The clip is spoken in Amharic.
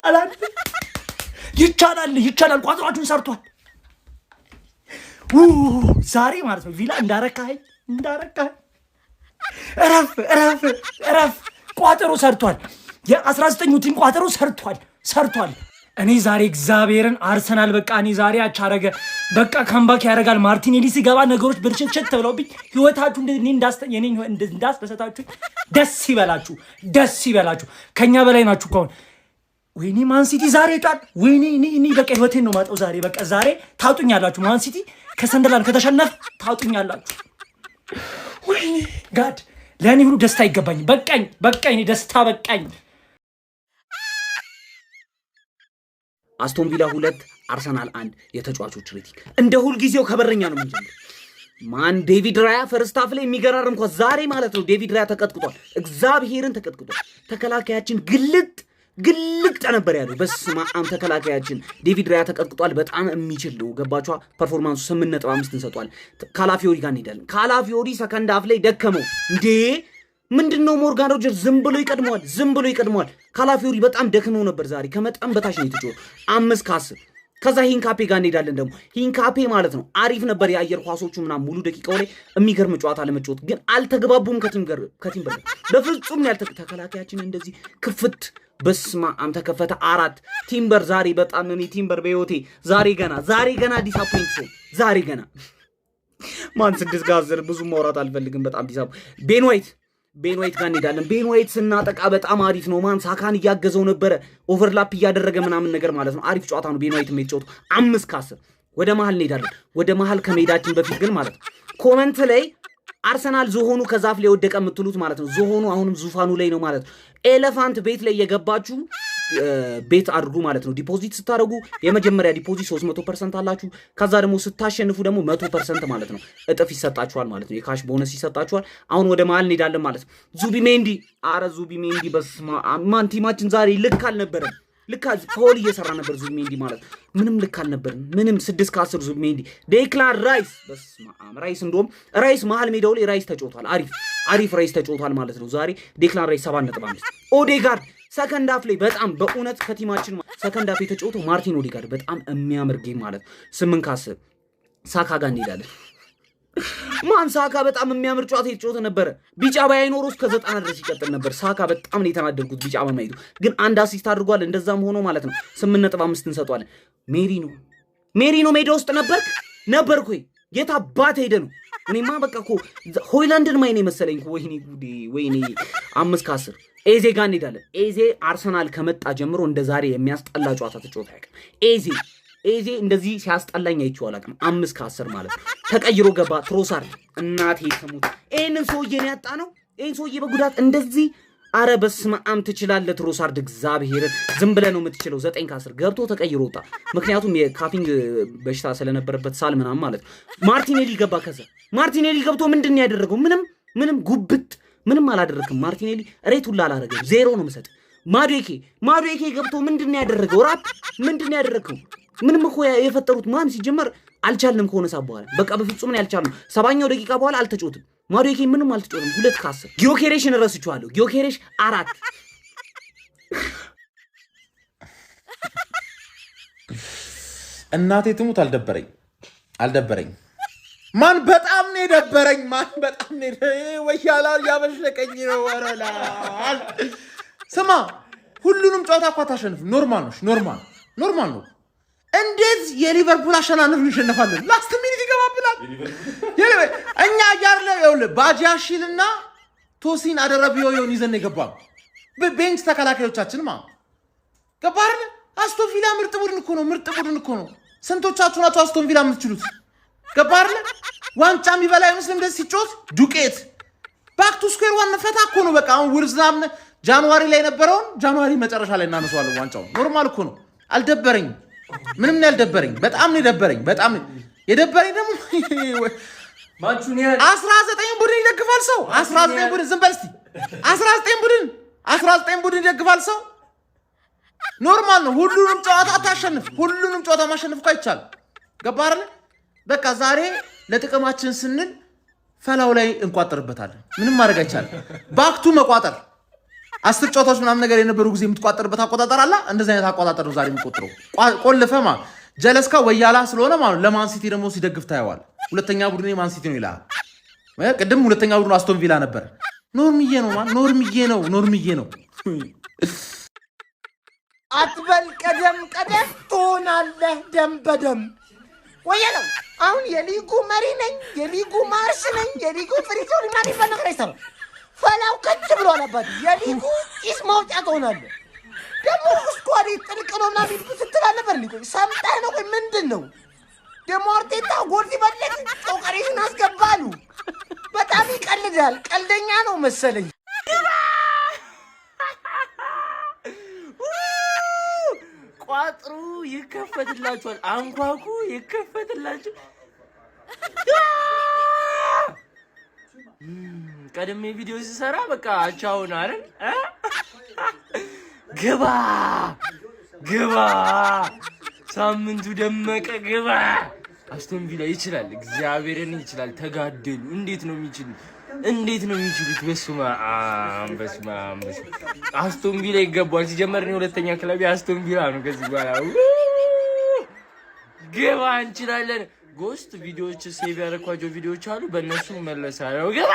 አላል ይቻላል ቋጥሯችሁን ሰርቷል ዛሬ ማለት ነው ቪላ እንዳረካኸኝ እረፍ ቋጥሮ ሰርቷል የ19ኙ ቲም ቋጥሮ ሰርቷል እኔ ዛሬ እግዚአብሔርን አርሰናል በቃ እኔ ዛሬ አቻረገ በቃ ካምባክ ያደርጋል ማርቲኔሊ ሲገባ ነገሮች ብልሽት ተብለውብኝ ህይወታችሁ እንዳስደሰታችሁ ደስ ይበላችሁ ከኛ በላይ ናችሁ ከሆነ ወይኔ ማን ሲቲ ዛሬ ጣል ወይኔ እኔ በቃ ህይወቴን ነው ማጣው ዛሬ ታውጡኛላችሁ ማን ሲቲ ከሰንደርላንድ ከተሸነፈ ታውጡኛላችሁ ወይኔ ጋድ ለእኔ ሁሉ ደስታ ይገባኝ በቃኝ ደስታ በቃኝ አስቶን ቪላ 2 አርሰናል 1 የተጫዋቾች ሬቲንግ እንደ ሁል ጊዜው ከበረኛ ነው የምንጀምረው ማን ዴቪድ ራያ ፈርስት ሃፍ ላይ የሚገራርም እንኳን ዛሬ ማለት ነው ዴቪድ ራያ ተቀጥቅጧል እግዚአብሔርን ተቀጥቅጧል ተከላካያችን ግልጥ ነበር ያለው በስማ አም ተከላካያችን ዴቪድ ራያ ተቀጥቅጧል በጣም የሚችል ነው ገባችሁ ፐርፎርማንሱ 8.5 እንሰጧል ካላፊዮሪ ጋር እንሄዳለን ካላፊዮሪ ሰከንድ ሃፍ ላይ ደከመው እንዴ ምንድነው ሞርጋን ሮጀርስ ዝም ብሎ ይቀድመዋል ካላፊዮሪ በጣም ደክመው ነበር ዛሬ ከመጣም በታች ነው የተጫወተው 5-10 ከዛ ሂንካፔ ጋር እንሄዳለን ደግሞ ሂንካፔ ማለት ነው አሪፍ ነበር የአየር ኳሶቹ ምናምን ሙሉ ደቂቃው ላይ የሚገርም ጨዋታ ለመጫወት ግን አልተግባቡም ከቲም በላይ በፍጹም ተከላካያችን እንደዚህ ክፍት በስማ አም ተከፈተ 4 ቲምበር ዛሬ በጣም እኔ ቲምበር በህይወቴ ዛሬ ገና ዲስአፖይንት ዛሬ ገና ማን 6-10 ብዙ ማውራት አልፈልግም በጣም ቤን ዋይት ጋር እንሄዳለን ቤን ዋይት ስናጠቃ በጣም አሪፍ ነው ማን ሳካን እያገዘው ነበረ ኦቨርላፕ እያደረገ ምናምን ነገር ማለት ነው አሪፍ ጨዋታ ነው ቤን ዋይት የሚጫወቱ 5-10 ወደ መሃል እንሄዳለን ወደ መሃል ከመሄዳችን በፊት ግን ማለት ነው ኮመንት ላይ አርሰናል ዞሆኑ ከዛፍ ላይ ወደቀ የምትሉት ማለት ነው ዞሆኑ አሁንም ዙፋኑ ላይ ነው ማለት ነው ኤሌፋንት ቤት ላይ የገባችሁ ቤት አድርጉ ማለት ነው ዲፖዚት ስታደርጉ የመጀመሪያ ዲፖዚት 300% አላችሁ ከዛ ደግሞ ስታሸንፉ ደግሞ 100% ማለት ነው እጥፍ ይሰጣችኋል ማለት ነው የካሽ ቦነስ ይሰጣችኋል አሁን ወደ መሃል እንሄዳለን ማለት ነው ዙቢሜንዲ በስማ ማን ቲማችን ዛሬ ልክ አልነበረም ፎል እየሰራ ነበር ዙቢሜንዲ ማለት ምንም ልክ አልነበረም ምንም 6-10 ዙቢሜንዲ ዴክላን ራይስ በስማ ራይስ እንደውም ራይስ መሃል ሜዳው ላይ ራይስ ተጫውቷል አሪፍ ራይስ ተጫውቷል ማለት ነው ዛሬ ዴክላን ራይስ 7.5 ኦዴጋርድ ሰከንድ ሃፍ ላይ በጣም በእውነት ከቲማችን ሰከንድ ሃፍ የተጫወተው ማርቲን ኦዴጋርድ በጣም የሚያምር ጌም ማለት 8-10 ሳካ ጋር እንሄዳለን ማን ሳካ በጣም የሚያምር ጨዋታ የተጫወተ ነበር ቢጫ ባይኖር እስከ 90 ድረስ ይቀጥል ነበር ሳካ በጣም ነው የተናደድኩት ቢጫ በማይቱ ግን አንድ አሲስት አድርጓል እንደዛም ሆኖ ማለት ነው 8.5 እንሰጧለን ሜሪኖ ሜዳ ውስጥ ነበርኩ የት አባት ሄደ ነው እኔማ በቃ እኮ ሆይላንድን ማይኔ መሰለኝ ወይኔ 5-10 ኤዜ ጋር እንሄዳለን ኤዜ አርሰናል ከመጣ ጀምሮ እንደ ዛሬ የሚያስጠላ ጨዋታ ተጫውቶ ያውቃል ኤዜ እንደዚህ ሲያስጠላኝ አይቼው አላውቅም 5-10 ማለት ነው ተቀይሮ ገባ ትሮሳርድ እናቴ ሰሙት ይሄንን ሰውዬን ያጣ ነው ይሄን ሰውዬ በጉዳት እንደዚህ አረ በስመ አብ ትችላለህ ትሮሳርድ እግዚአብሔር ዝም ብለህ ነው የምትችለው 9-10 ገብቶ ተቀይሮ ወጣ ምክንያቱም የካፊንግ በሽታ ስለነበረበት ሳል ምናምን ማለት ነው ማርቲኔሊ ገባ ከዛ ማርቲኔሊ ገብቶ ምንድን ያደረገው ምንም ጉብጥ ምንም አላደረክም ማርቲኔሊ ሬት ሁላ አላደረገም 0 ነው የምሰጥ ማዱኤኬ ገብቶ ምንድን ያደረገው ራፕ ምንድን ያደረከው ምንም እኮ የፈጠሩት ማን ሲጀመር አልቻልንም ከሆነ ሰዓት በኋላ በቃ በፍጹም ነው ያልቻልነው 7ኛው ደቂቃ በኋላ አልተጫወትም ማዱኤኬ ምንም አልተጫወትም 2-10 ጊዮኬሬሽን ረስቼዋለሁ ጊዮኬሬሽ 4 እናቴ ትሙት አልደበረኝ ማን በጣም ነው የደበረኝ ወያላል ያበሸቀኝ ነው ወረላል ስማ ሁሉንም ጨዋታ እኮ ታሸንፍ ኖርማል ነው እንዴት የሊቨርፑል አሸናነፍ እንሸነፋለን ላስት ሚኒት ይገባብላል እኛ ያርለ ይኸውልህ ባጂያሺልና ቶሲን አደረብየውን ይዘን የገባው በቤንች ተከላካዮቻችን ገባህ አይደል አስቶን ቪላ ምርጥ ቡድን እኮ ነው ስንቶቻችሁ ናችሁ አስቶን ቪላ የምትችሉት ገባህ አይደል ዋንጫ የሚበላ አይመስልም እንደዚህ ሲጮት ዱቄት ባክ ቱ ስኩዌር ዋን ፈታ እኮ ነው በቃ አሁን ውርዛም ጃንዋሪ ላይ ነበረውን ጃንዋሪ መጨረሻ ላይ እናነሳዋለን ዋንጫው ኖርማል እኮ ነው አልደበረኝ ምንም ነው ያልደበረኝ በጣም ነው የደበረኝ ደግሞ ማንቹኒያ 19 ቡድን ይደግፋል ሰው 19 ቡድን ዝም በል እስቲ 19 ቡድን ይደግፋል ሰው ኖርማል ነው ሁሉንም ጨዋታ ማሸነፍ እኮ አይቻልም ገባህ አይደል በቃ ዛሬ ለጥቅማችን ስንል ፈላው ላይ እንቋጥርበታለን ምንም ማድረግ አይቻልም ባክቱ መቋጠር 10 ጨዋታዎች ምናምን ነገር የነበሩ ጊዜ የምትቋጠርበት አቆጣጠር አለ። እንደዚህ አይነት አቆጣጠር ነው ዛሬ የምትቆጥረው። ቆልፈማ ጀለስካ ወያላ ስለሆነ ማለት ለማን ሲቲ ደግሞ ሲደግፍ ታየዋል። ሁለተኛ ቡድኔ ማን ሲቲ ነው ይላል። ቅድም ሁለተኛ ቡድኑ አስቶን ቪላ ነበር። ኖርምዬ ነው ማለት ኖርምዬ ነው። አትበል ቀደም ትሆናለህ ደም በደም ወያለው። አሁን የሊጉ መሪ ነኝ፣ የሊጉ ማርሽ ነኝ፣ የሊጉ ፍሪዞን እና ሊፈ ነገር አይሰራም። ፈላው ከት ብሎ አለባት። የሊጉ ጭስ ማውጫ ትሆናለህ። ደግሞ ስኳድ ጥልቅ ነው ምናምን ስትል አልነበር? ሰምተህ ነው ወይ ምንድን ነው? ደግሞ አርቴታ ጎል ሲበልጥ ጦቀሬትን አስገባሉ። በጣም ይቀልዳል። ቀልደኛ ነው መሰለኝ። ቋጥሩ ይከፈትላችኋል። አንኳኩ ይከፈትላችሁ። ቀደም ቪዲዮ ሲሰራ በቃ አቻውን አይደል? ግባ ሳምንቱ ደመቀ ግባ። አስቶን ቪላ ይችላል፣ እግዚአብሔርን ይችላል። ተጋደሉ። እንዴት ነው የሚችሉት? በስመ አብ አስቶን ቪላ ይገባዋል። ሲጀመር ነው ሁለተኛ ክለብ አስቶን ቪላ ነው። ከዚህ በኋላ ግባ እንችላለን። ጎስት ቪዲዮዎች ሴቭ ያደረኳቸው ቪዲዮዎች አሉ፣ በእነሱ መለሳለሁ። ግባ